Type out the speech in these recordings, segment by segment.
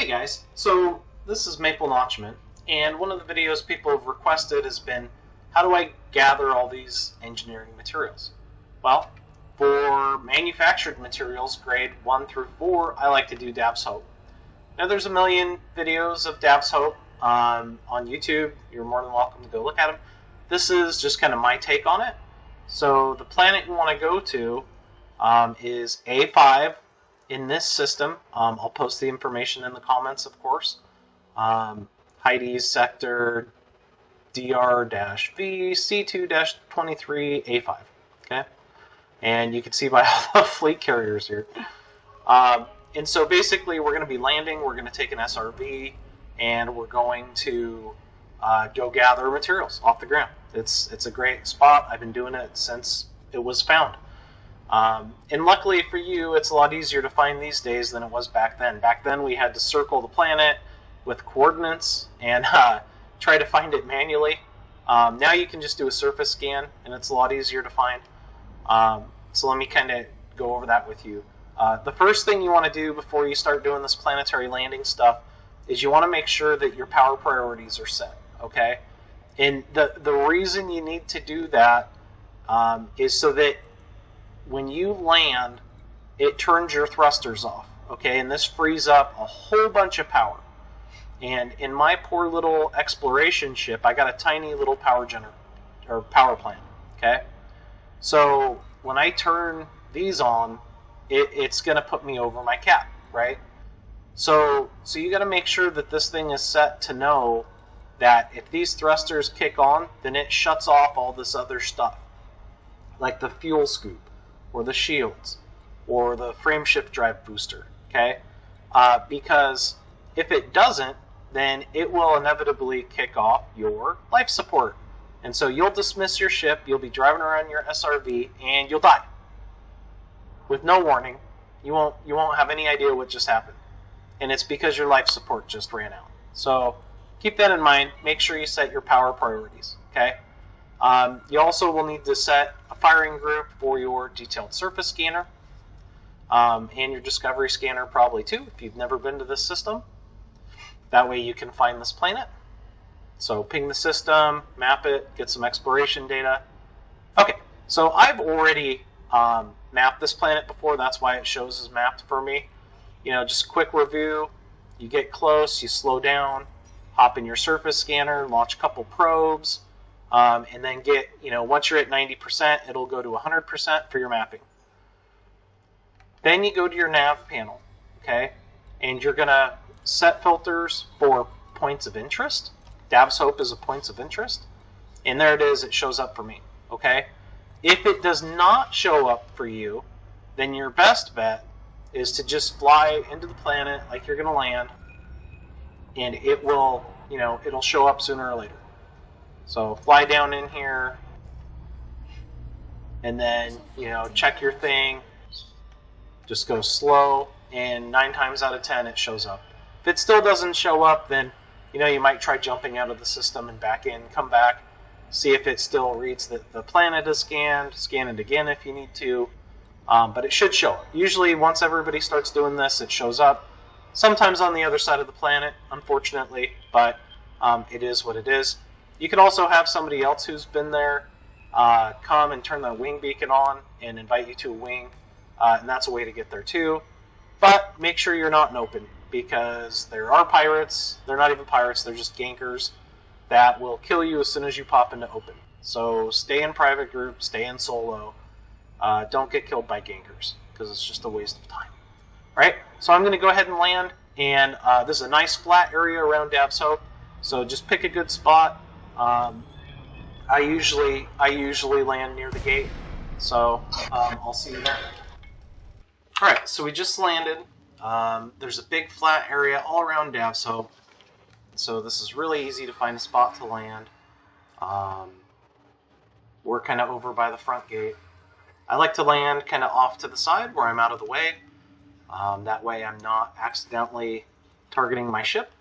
guys, so this is Maple Notchman, and one of the videos people have requested has been, how do I gather all these engineering materials? Well, for manufactured materials, grade 1 through 4, I like to do Dav's Hope. Now there's a million videos of Dav's Hope on YouTube. You're more than welcome to go look at them. This is just kind of my take on it. So the planet you want to go to is A5 in this system. I'll post the information in the comments, of course. Hyades sector DR-V C2-23 A5. Okay, and you can see by all the fleet carriers here. And so basically, we're going to be landing. We're going to take an SRV, and we're going to go gather materials off the ground. It's a great spot. I've been doing it since it was found. And luckily for you, it's a lot easier to find these days than it was back then. Back then, we had to circle the planet with coordinates and try to find it manually. Now you can just do a surface scan, and it's a lot easier to find. So let me kind of go over that with you. The first thing you want to do before you start doing this planetary landing stuff is you want to make sure that your power priorities are set, okay? And the reason you need to do that is so that when you land, it turns your thrusters off, okay? And this frees up a whole bunch of power. And in my poor little exploration ship, I got a tiny little power plant, okay? So when I turn these on, it's going to put me over my cap, right? So you got to make sure that this thing is set to know that if these thrusters kick on, then it shuts off all this other stuff, like the fuel scoop, or the shields, or the frameshift drive booster, okay? Because if it doesn't, then it will inevitably kick off your life support. And so you'll dismiss your ship, you'll be driving around your SRV, and you'll die. With no warning. You won't have any idea what just happened. And it's because your life support just ran out. So keep that in mind. Make sure you set your power priorities, okay? You also will need to set a firing group for your detailed surface scanner, and your discovery scanner probably too, if you've never been to this system. That way you can find this planet. So ping the system, map it, get some exploration data. Okay, so I've already mapped this planet before. That's why it shows as mapped for me. You know, just a quick review. You get close, you slow down, hop in your surface scanner, launch a couple probes, and then get, once you're at 90%, it'll go to 100% for your mapping. Then you go to your nav panel, okay? And you're going to set filters for points of interest. Dav's Hope is a points of interest. And there it is, it shows up for me, okay? If it does not show up for you, then your best bet is to just fly into the planet like you're going to land, and it will, it'll show up sooner or later. So fly down in here, and then, check your thing. Just go slow, and 9 times out of 10 it shows up. If it still doesn't show up, then, you might try jumping out of the system and back in, come back, see if it still reads that the planet is scanned, scan it again if you need to, but it should show up. Usually once everybody starts doing this, it shows up. Sometimes on the other side of the planet, unfortunately, but it is what it is. You can also have somebody else who's been there come and turn the wing beacon on and invite you to a wing, and that's a way to get there too. But make sure you're not in open, because there are pirates. They're not even pirates, they're just gankers that will kill you as soon as you pop into open. So stay in private group, stay in solo. Don't get killed by gankers, because it's just a waste of time. Alright, so I'm going to go ahead and land, and this is a nice flat area around Dav's Hope, so just pick a good spot. I usually land near the gate, so I'll see you there. Alright, so we just landed. There's a big flat area all around Dav's Hope, so this is really easy to find a spot to land. We're kind of over by the front gate. I like to land kind of off to the side where I'm out of the way. That way I'm not accidentally targeting my ship.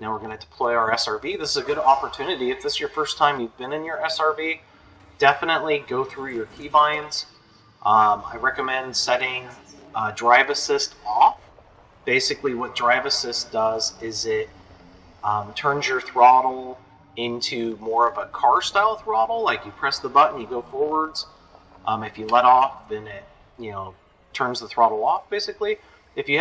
Now we're going to deploy our SRV. This is a good opportunity. If this is your first time you've been in your SRV, definitely go through your keybinds. I recommend setting drive assist off, basically what drive assist does is it turns your throttle into more of a car style throttle. Like you press the button, you go forwards. If you let off, then it turns the throttle off basically. If you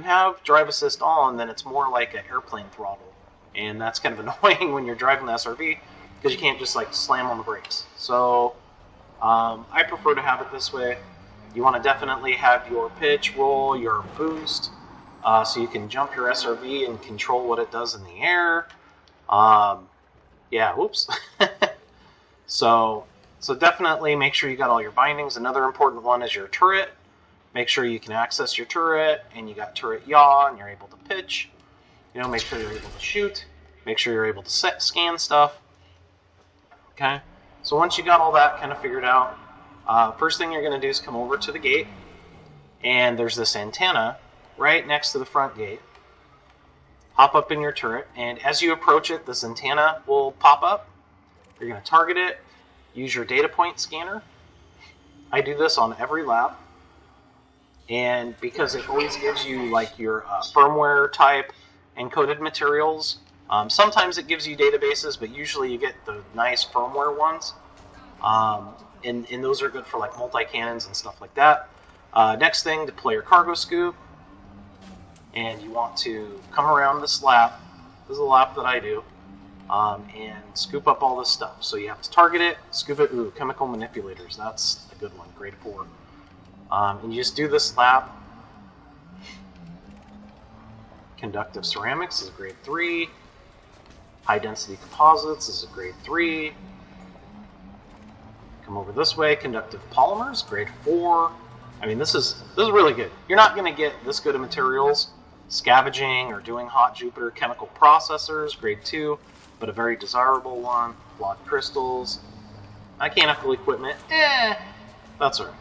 have drive assist on, then it's more like an airplane throttle, and that's kind of annoying when you're driving the SRV because you can't just like slam on the brakes. So I prefer to have it this way. You want to definitely have your pitch, roll, your boost, so you can jump your SRV and control what it does in the air. Yeah, whoops. So definitely make sure you got all your bindings. Another important one is your turret. Make sure you can access your turret, and you got turret yaw, and you're able to pitch. Make sure you're able to shoot. Make sure you're able to scan stuff. Okay? So once you got all that kind of figured out, first thing you're going to do is come over to the gate, and there's this antenna right next to the front gate. Hop up in your turret, and as you approach it, this antenna will pop up. You're going to target it, use your data point scanner. I do this on every lap, and because it always gives you like your firmware type encoded materials. Sometimes it gives you databases, but usually you get the nice firmware ones. And those are good for like multi-cannons and stuff like that. Next thing, deploy your cargo scoop. And you want to come around this lap. This is a lap that I do. And scoop up all this stuff. So you have to target it, scoop it. Ooh, chemical manipulators. That's a good one. Grade 4. And you just do this lap. Conductive ceramics is a grade 3. High density composites is a grade 3. Come over this way. Conductive polymers, grade 4. I mean, this is really good. You're not going to get this good of materials scavenging or doing hot Jupiter. Chemical processors, grade 2, but a very desirable one. Flawed crystals. Mechanical equipment, that's all right.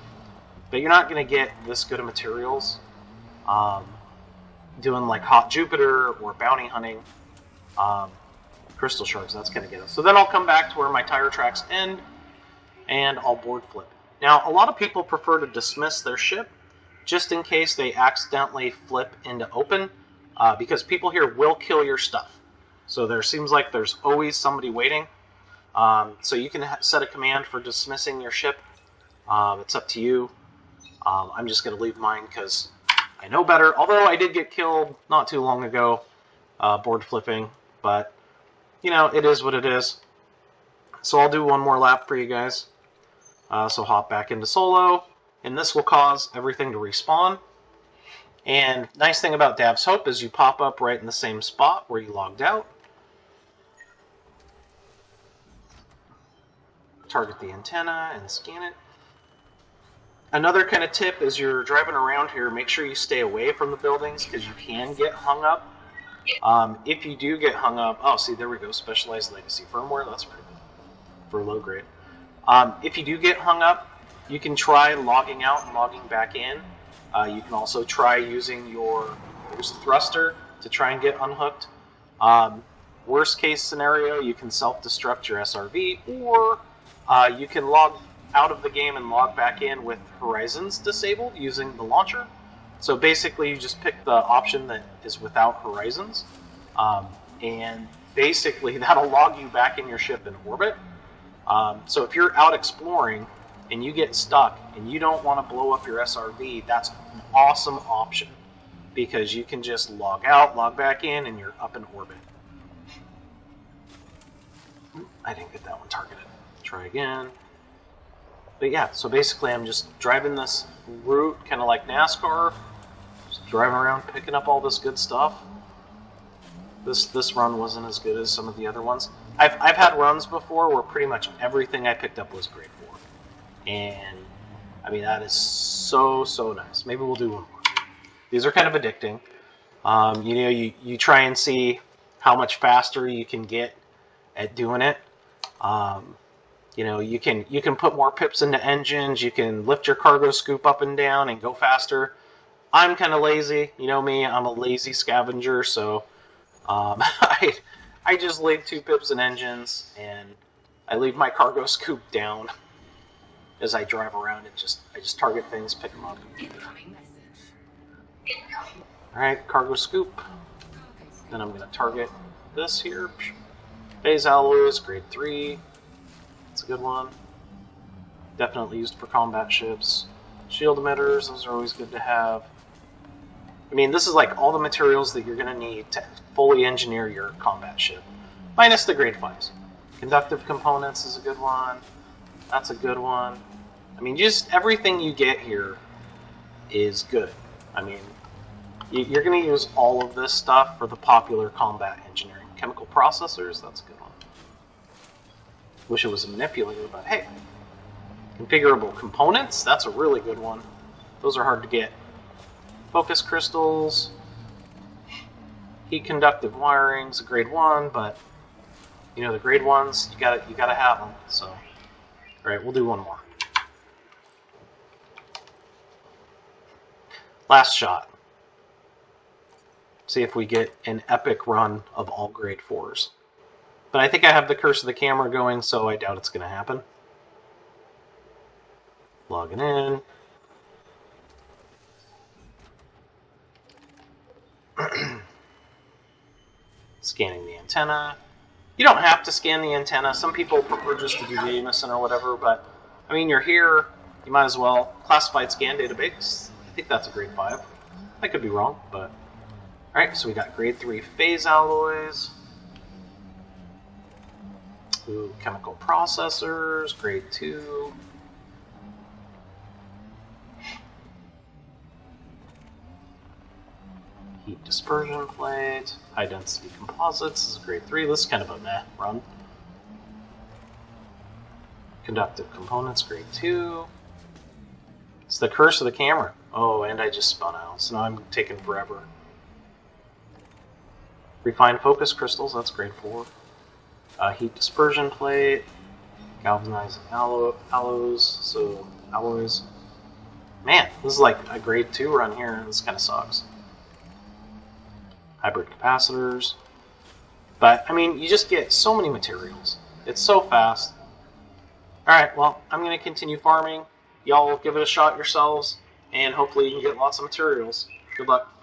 But you're not going to get this good of materials doing like hot Jupiter or bounty hunting. Crystal shards, that's going to get us. So then I'll come back to where my tire tracks end, and I'll board flip. Now, a lot of people prefer to dismiss their ship just in case they accidentally flip into open, because people here will kill your stuff. So there seems like there's always somebody waiting. So you can set a command for dismissing your ship. It's up to you. I'm just going to leave mine because I know better. Although I did get killed not too long ago board flipping, but it is what it is. So I'll do one more lap for you guys. So hop back into solo, and this will cause everything to respawn. And nice thing about Dav's Hope is you pop up right in the same spot where you logged out. Target the antenna and scan it. Another kind of tip is you're driving around here, make sure you stay away from the buildings because you can get hung up. If you do get hung up, oh, see, there we go, specialized legacy firmware, that's pretty good for low grade. If you do get hung up, you can try logging out and logging back in. You can also try using your boost thruster to try and get unhooked. Worst case scenario, you can self-destruct your SRV, or you can log out of the game and log back in with Horizons disabled using the launcher. So basically you just pick the option that is without Horizons, and basically that'll log you back in your ship in orbit. So if you're out exploring and you get stuck and you don't want to blow up your SRV, that's an awesome option because you can just log out, log back in, and you're up in orbit. I didn't get that one targeted. Try again. But yeah, so basically I'm just driving this route kind of like NASCAR, just driving around picking up all this good stuff. This run wasn't as good as some of the other ones. I've had runs before where pretty much everything I picked up was grade 4. And I mean, that is so nice. Maybe we'll do one more. These are kind of addicting. You try and see how much faster you can get at doing it. You can put more pips into engines. You can lift your cargo scoop up and down and go faster. I'm kind of lazy. You know me, I'm a lazy scavenger, so I just leave 2 pips in engines, and I leave my cargo scoop down as I drive around and I just target things, pick them up. Alright, cargo scoop. Then I'm going to target this here. Phase alloys, grade 3. That's a good one. Definitely used for combat ships. Shield emitters, those are always good to have. I mean, this is like all the materials that you're going to need to fully engineer your combat ship. Minus the grade 5s. Conductive components is a good one. That's a good one. I mean, just everything you get here is good. I mean, you're going to use all of this stuff for the popular combat engineering. Chemical processors, that's a good one. Wish it was a manipulator, but hey. Configurable components, that's a really good one. Those are hard to get. Focus crystals. Heat conductive wiring's a grade 1, but you know the grade 1s, you gotta have them. So, all right, we'll do one more. Last shot. See if we get an epic run of all grade 4s. But I think I have the curse of the camera going, so I doubt it's going to happen. Logging in. Scanning the antenna. You don't have to scan the antenna. Some people prefer just to do the Amison or whatever, but I mean, you're here, you might as well. Classified scan database. I think that's a grade 5. I could be wrong, but... Alright, so we got grade 3 phase alloys. Ooh, chemical processors, grade 2. Heat dispersion plate. High density composites is grade 3. This is kind of a meh run. Conductive components, grade 2. It's the curse of the camera. Oh, and I just spun out, so now I'm taking forever. Refined focus crystals, that's grade 4. Heat dispersion plate. Galvanizing alloys, so alloys. Man, this is like a grade 2 run here. This kind of sucks. Hybrid capacitors. But, I mean, you just get so many materials. It's so fast. Alright, well, I'm going to continue farming. Y'all give it a shot yourselves, and hopefully you can get lots of materials. Good luck.